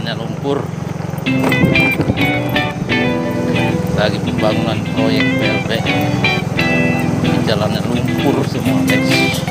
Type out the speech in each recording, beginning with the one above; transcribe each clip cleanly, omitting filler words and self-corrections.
jalannya lumpur. Lagi pembangunan proyek PLB. Jalannya lumpur semua, guys.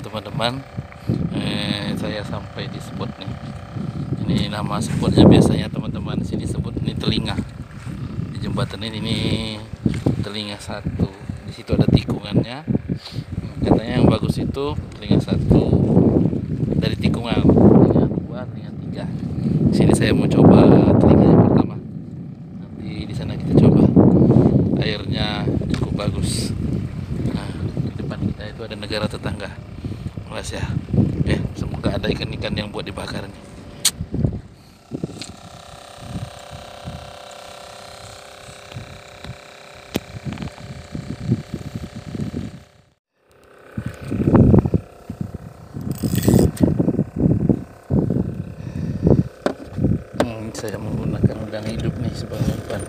Teman-teman, saya sampai di spot nih. Ini nama spotnya biasanya teman-teman sini sebut ini telinga. Di jembatan ini telinga satu. Di situ ada tikungannya. Katanya yang bagus itu telinga satu dari tikungan. Telinga dua, telinga tiga. Sini saya mau coba telinga yang pertama. Nanti di sana kita coba. Airnya cukup bagus. Nah, di depan kita itu ada negara tetangga. Malaysia. Semoga ada ikan-ikan yang buat dibakar nih. Saya menggunakan udang hidup nih sebagai umpan.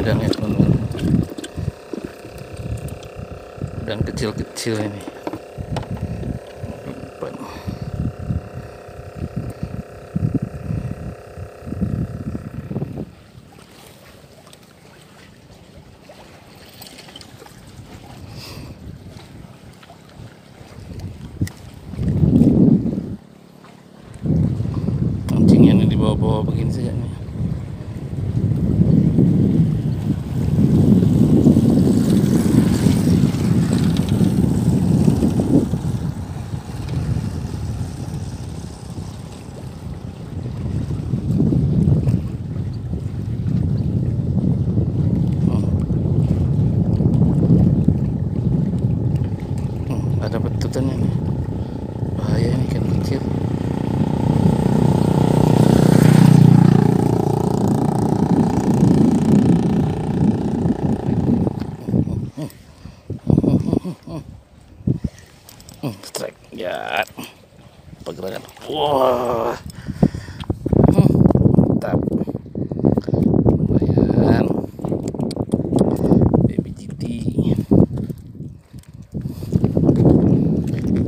Udangnya teman-teman, udang kecil-kecil ini. Mancingnya ini di bawah-bawah begini saja nih. Ada betutannya nih, bahaya ini ikan kecil. Strike ya, pergerakan. Wah, mantap. Lumayan. Baby GT.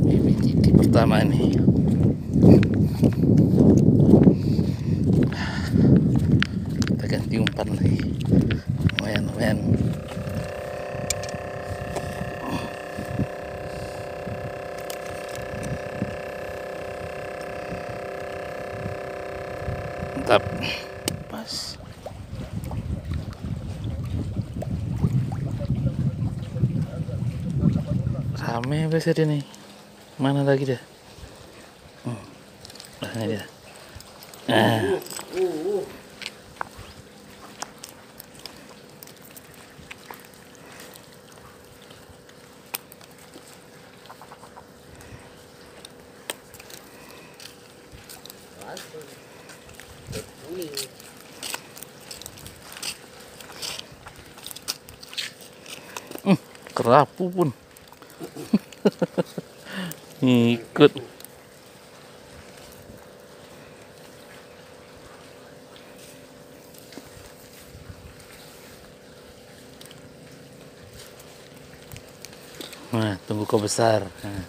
Baby GT pertama nih. Kita ganti umpan lagi. Lumayan. Mantap. Pas. Rame besar ini. Mana lagi dia? Nah, ini dia. Kerapu pun ikut. Nah, tunggu kau besar. Nah.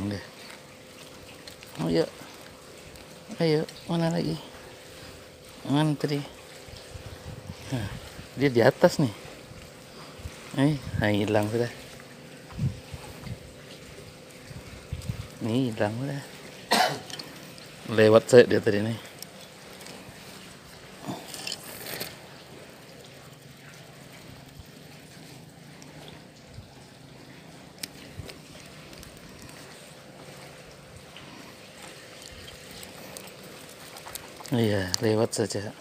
Deh. Ayo, mana lagi? Mana tadi? Nah, dia di atas nih. Hilang sudah. Nih hilang sudah. Lewat saya dia tadi nih. Iya, lewat saja.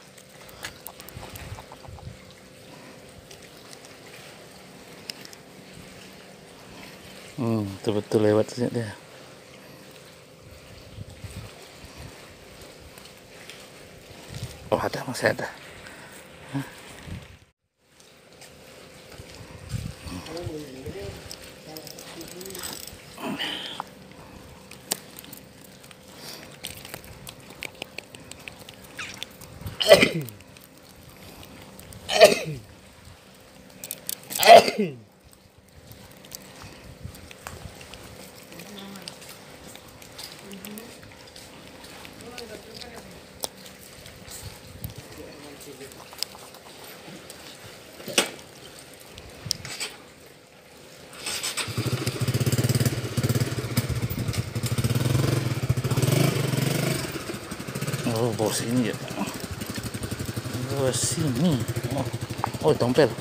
Betul-betul lewat saja dia. Oh, masih ada. Oh, bos ini ya. Bos ini. Oh, tompel.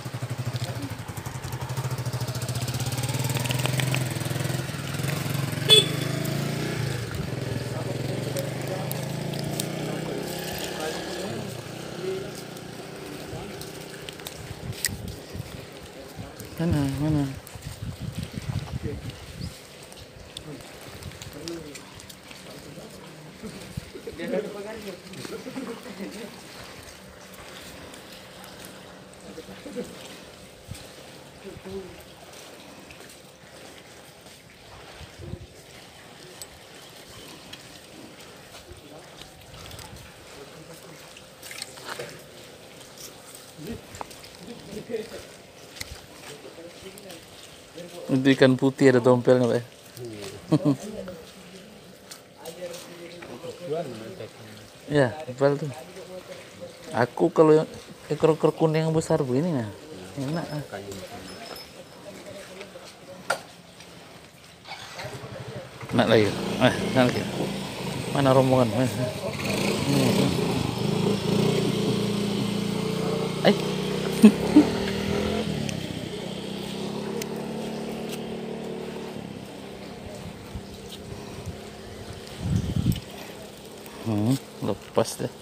Mana? Itu ikan putih ada tompelnya, Pak. Ya, tebal tuh. Aku kalau ekor-ekor kuning yang besar begini ya, enak. Enak lagi. Enak lagi. Mana rombongan? Lepas deh.